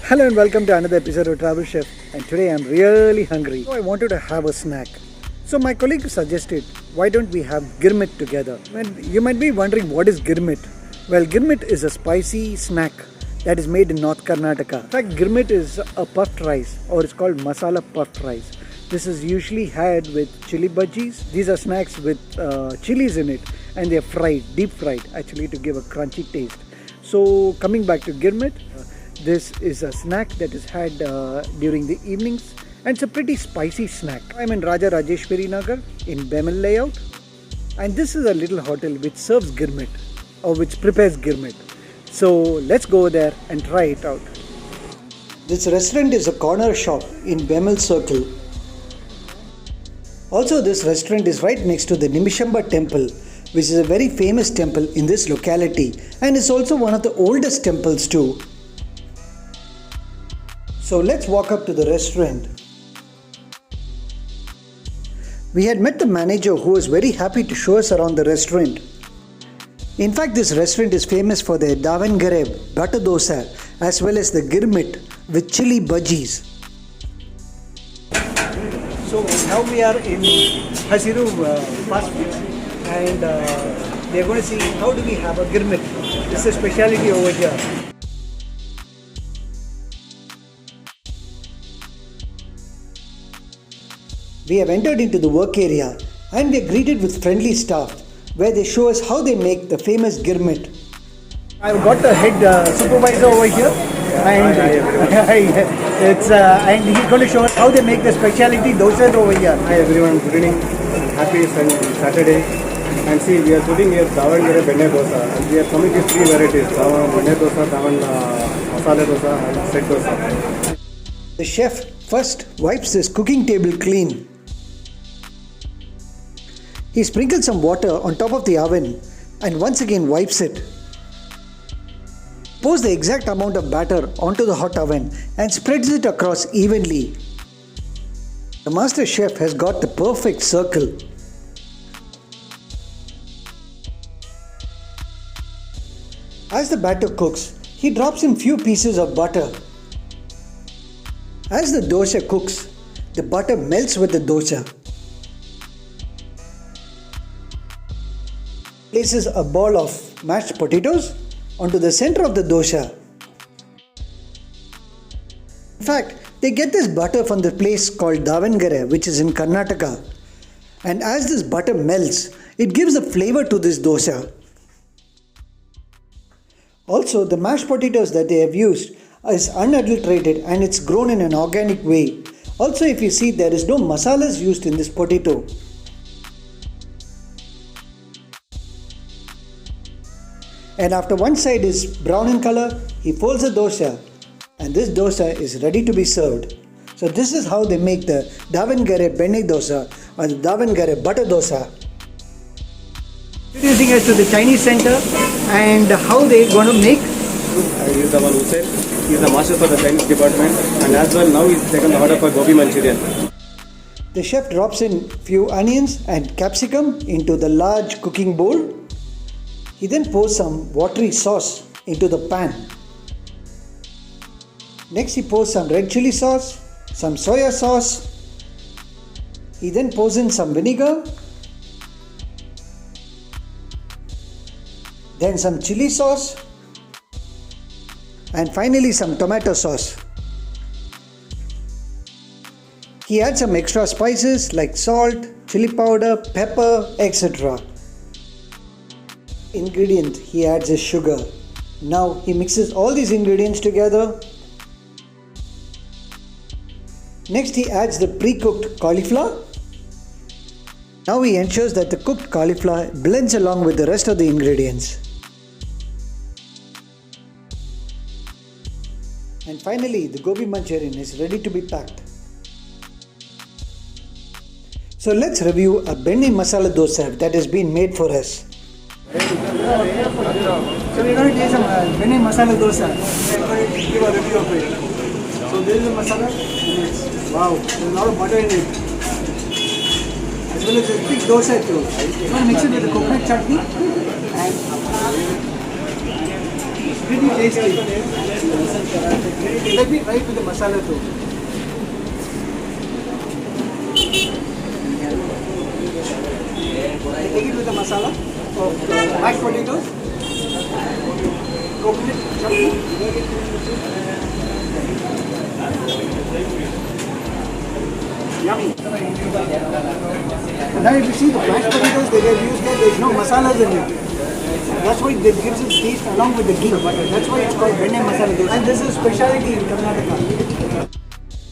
Hello and welcome to another episode of Travel Chef, and today I'm really hungry. So I wanted to have a snack. So my colleague suggested, why don't we have Girmit together? And you might be wondering what is Girmit? Well, Girmit is a spicy snack that is made in North Karnataka. In fact, Girmit is a puffed rice, or it's called masala puffed rice. This is usually had with Chilli Bhajjis. These are snacks with chilies in it, and they're fried, deep fried actually, to give a crunchy taste. So coming back to Girmit, this is a snack that is had during the evenings, and it's a pretty spicy snack. I'm in Raja Rajeshwari Nagar in BEML layout, and this is a little hotel which serves Girmit, or which prepares Girmit. So let's go there and try it out. This restaurant is a corner shop in BEML Circle. Also, this restaurant is right next to the Nimishamba temple, which is a very famous temple in this locality, and is also one of the oldest temples too. So let's walk up to the restaurant. We had met the manager, who was very happy to show us around the restaurant. In fact, this restaurant is famous for their Davangere butter dosa as well as the Girmit with chili bhajis. So now we are in Hasiru Fast, and we are going to see how do we have a Girmit. This is a speciality over here. We have entered into the work area and we are greeted with friendly staff where they show us how they make the famous Girmit. I've got the head supervisor over here, and and he's going to show us how they make the specialty dosas over here. Hi everyone, good evening. Happy Saturday. And see, we are shooting here Davangere Benne dosa. And we are coming with three varieties: Benne dosa, masala dosa, and set dosa. The chef first wipes his cooking table clean. He sprinkles some water on top of the oven and once again wipes it. Pours the exact amount of batter onto the hot oven and spreads it across evenly. The master chef has got the perfect circle. As the batter cooks, he drops in few pieces of butter. As the dosa cooks, the butter melts with the dosa. Places a ball of mashed potatoes onto the center of the dosa. In fact, they get this butter from the place called Davangere, which is in Karnataka. And as this butter melts, it gives a flavor to this dosa. Also, the mashed potatoes that they have used is unadulterated and it's grown in an organic way. Also, if you see, there is no masalas used in this potato. And after one side is brown in color, he folds the dosa, and this dosa is ready to be served. So this is how they make the Davangere Benne dosa or the Davangere butter dosa. Introducing us to the Chinese center and how they are going to make. He is the one who said he is the master for the Chinese department, and as well now he is taken the order for gobi Manchurian. The chef drops in few onions and capsicum into the large cooking bowl. He then pours some watery sauce into the pan. Next he pours some red chili sauce, some soya sauce. He then pours in some vinegar, then some chili sauce, and finally some tomato sauce. He adds some extra spices like salt, chili powder, pepper, etc. Ingredient, he adds his sugar. Now he mixes all these ingredients together. Next he adds the pre-cooked cauliflower. Now he ensures that the cooked cauliflower blends along with the rest of the ingredients. And finally, the gobi Manchurian is ready to be packed. So let's review a Benne masala dosa that has been made for us. So we're going to taste some Benne masala dosa. We're going to give a review of it. So this is the masala. Wow, there's a lot of butter in it. As well as a thick dosa too. We're going to mix it with the coconut chutney and pretty tasty. Let me try it with the masala too. Take it with the masala of mashed potatoes, coconut chutney. Yummy. Now if you see the mashed potatoes they have used there, there's no masalas in it. That's why it gives it taste along with the ghee. That's why it's called Benne Masala Dosa. And this is a speciality in Karnataka.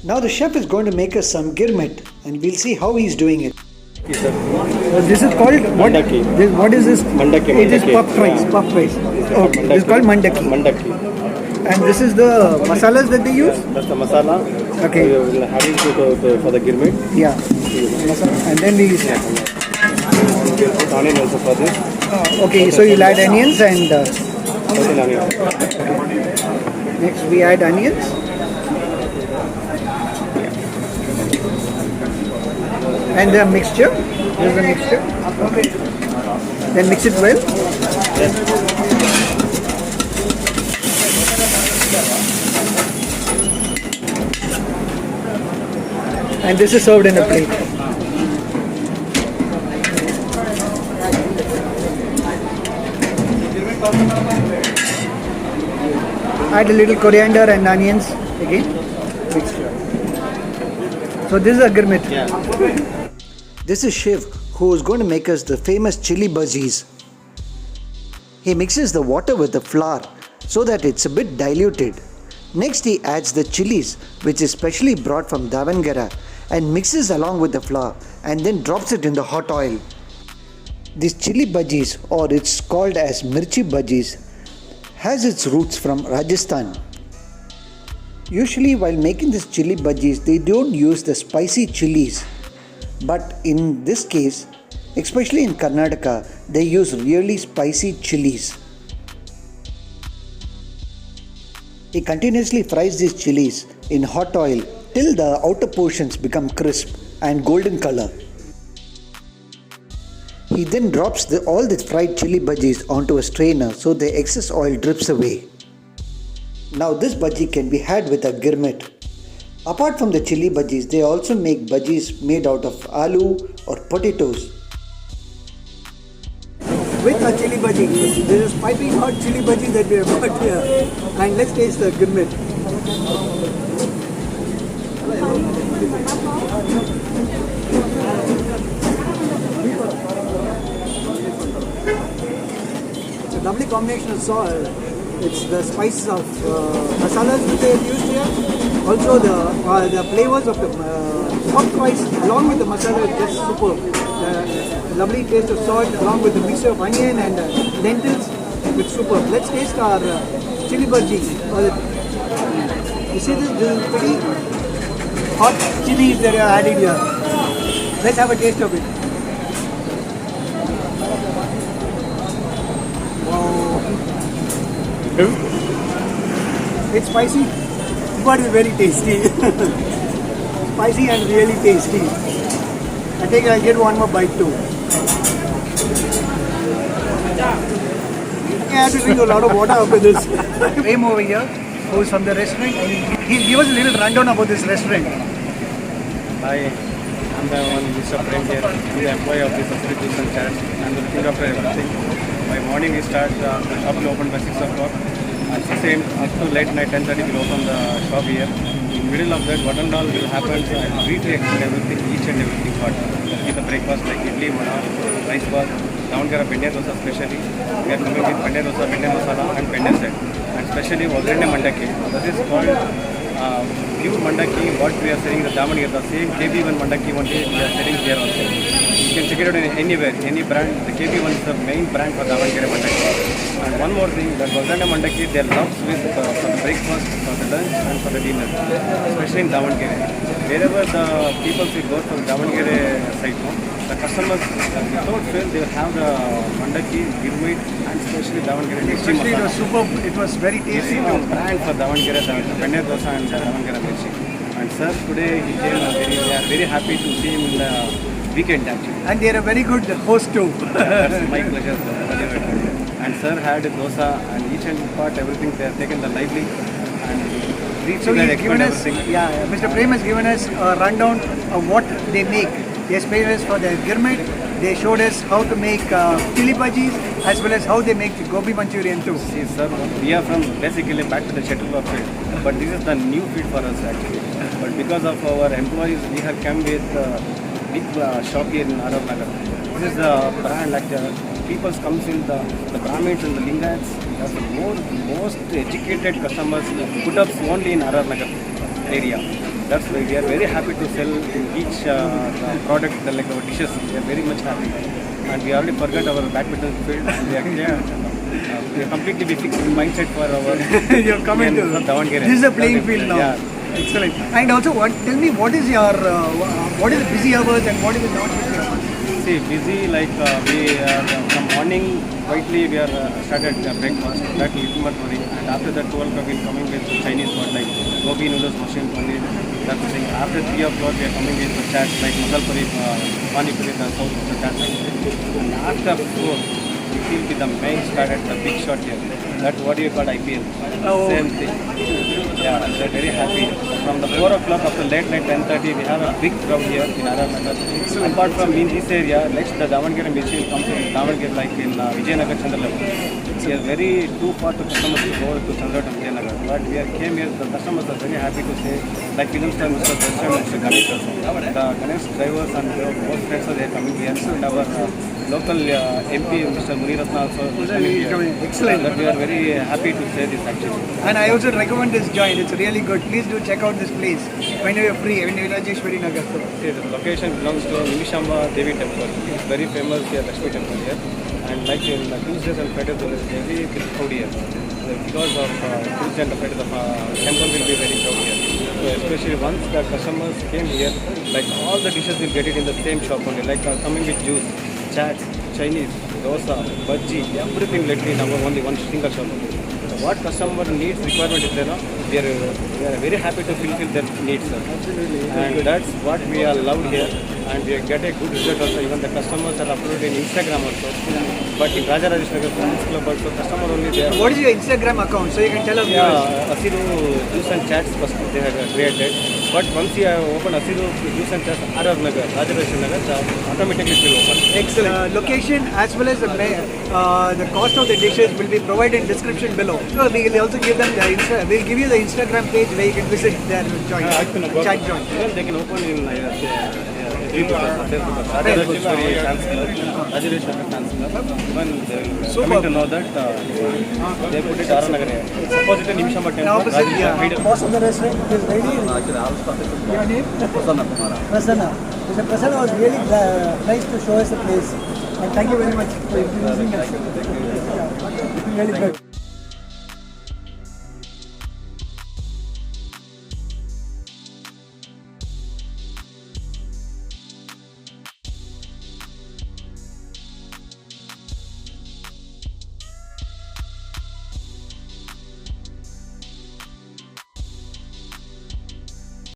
Now the chef is going to make us some Girmit and we'll see how he's doing it. This is called what? What is this? Mandaki. It is puff rice. Puff rice. Okay. This is called mandaki. And this is the masalas that they use? That's the masala. Okay. We will have it for the Girmit. Yeah. And then we put onion also for this. Okay, so you'll add onions and Onion. next we add onions. And the mixture. This is the mixture. Okay. Then mix it well. And this is served in a plate. Add a little coriander and onions again. Mixture. So this is a Girmit. Yeah. This is Shiv, who is going to make us the famous Chilli Bhajjis. He mixes the water with the flour so that it's a bit diluted. Next he adds the chilies, which is specially brought from Davangere, and mixes along with the flour and then drops it in the hot oil. This Chilli Bhajjis, or it's called as Mirchi Bhajjis, has its roots from Rajasthan. Usually while making this Chilli Bhajjis, they don't use the spicy chilies. But in this case, especially in Karnataka, they use really spicy chilies. He continuously fries these chilies in hot oil till the outer portions become crisp and golden color. He then drops all the fried chilli bhajis onto a strainer so the excess oil drips away. Now this bhaji can be had with a Girmit. Apart from the chilli bhajis, they also make bhajis made out of aloo or potatoes. With a chilli bhaji, this is piping hot chilli bhaji that we have got here. And let's taste the Girmit. It's a lovely combination of salt. It's the spices of masalas that they have used here. Also the flavors of the puff rice along with the masala is just superb. The lovely taste of salt along with the mixture of onion and lentils, it's superb. Let's taste our chilli bhaji. You see this is pretty hot chilies that are added here. Let's have a taste of it. Wow. It's spicy, but it's very tasty. Spicy and really tasty. I think I'll get one more bite too. I have to drink a lot of water after this. Rem over here, who's from the restaurant, and he'll give us a little rundown about this restaurant. Hi, I'm the one Mr. Prem here. I'm the employee of this Hasiru Fast. I'm looking after everything. By morning we start, the shop will open by 6 o'clock. At 6 a.m. up to late night 10:30 we'll open the shop here. In the middle of that, what and all will happen, so I'll briefly explain everything, each and everything hot. With the breakfast like idli, vada, rice ball, Davangere benne dosa specially. We are coming with benne dosa, benne masala and benne set. And especially Vagrane mandaki. That is called pure mandaki. What we are selling the Davangere, the same KB1 mandaki one day we are selling here also. You can check it out anywhere, any brand. The KB1 is the main brand for Davangere mandaki. And one more thing, that Vagrane mandaki, they love with for the breakfast, for the lunch and for the dinner, especially in Davangere. Wherever the people will go from Davangere side, the customers without fail they will have the mandaki, Girmit and especially Davangere. Especially it was superb, it was very tasty. Brand for Davangere, the benne dosa and Davangere mirchi. And sir, today he came, we are very happy to see him in the weekend actually. And they are a very good host too. That's my pleasure, sir. And sir had dosa and each and part everything they have taken the lively and reached So their he's given expert us, everything. Mr. Prem has given us a rundown of what they make. They explained us for the Girmit. They showed us how to make Chilli Bhajjis as well as how they make gobi manchurian too. See sir, we are from basically back to the shuttlecock field, but this is the new field for us actually. But because of our employees, we have come with big shop here in Raja Nagar. This is a brand like people comes in the Brahmins and the Lingayats. That's the most educated customers put up only in Raja Nagar area. That's why we are very happy to sell in each product like our dishes. We are very much happy. And we already forgot our badminton field. And we are clear. We are completely be fixed mindset for our. You're coming to Davangere. this is a playing field now. Yeah. Excellent. And also, tell me what is your what is the busy hours and what is the not busy hours? See, busy like we from morning quietly we are started breakfast, that little much worry, and after that 12 o'clock we are coming with Chinese food like gobi noodles, mushroom paneer, that thing. After 3 o'clock we are coming with the chat like masal puri, pani puri, the south the chat. And after 4 we feel with the main started the big shot here. That's what you call IPL. Oh. Same thing. Yeah, we are very happy. From the 4 o'clock after late night 10:30 we have a big crowd here in Nagar. Apart from in this area, next the Davangere machine comes in Davangere like in Vijayanagar, Chandralaga. We are very too far to customers to go to Chandralaga and Vijayanagar. But we are came here, the customers are very happy to say, like film star Mr. Darshan and Mr. Ganesh also. The Ganesh drivers and most friends are there coming here. And our local MP, Mr. Muniratna also is coming here. Excellent. That we are very happy to say this actually. And I also recommend this joint. It's really good. Please do check out this place when you're free. When you're in Rajeshwari Nagar. See, the location belongs to Nimishamba Devi temple. It's very famous here, Lakshmi temple here. And like in Tuesdays and Fridays, there is very big crowd here. Because of Tuesday and the Friday, the temple will be very crowded here. So especially once the customers came here, like all the dishes will get it in the same shop only. Like coming with juice, chat, Chinese, dosa, bhajji, everything lately in our only one single shop. So what customer needs, requirement is there, no? We are very happy to fulfill their needs, sir. Absolutely. And that's what we are loved here, and we get a good result also. Even the customers are uploaded in Instagram also. But in Raja Rajeshwari Nagar Club also, customer only there. What is your Instagram account? So you can tell us. Yeah, Hasiru Juice and Chats first they have created. But once you have opened Hasiru Juice and Chats, Raja Rajeshwari Nagar, automatically it will open. Excellent. Location as well as the cost of the dishes will be provided in description below. So we will also give them the we'll give you the Instagram page where you can visit their joint, chat joint. Even they can open in Facebook, Raja Rajeshwari Fans Club, Raja Rajeshwari Fans Club. Even they will coming to know that they put it Raja Nagar here. Suppose it is Nimishamba temple. Opposite, yeah. Boss of the restaurant is ready. Your name? Prasanna. Mr. Prasanna was really nice to show us the place. And thank you very much for introducing us. Really good.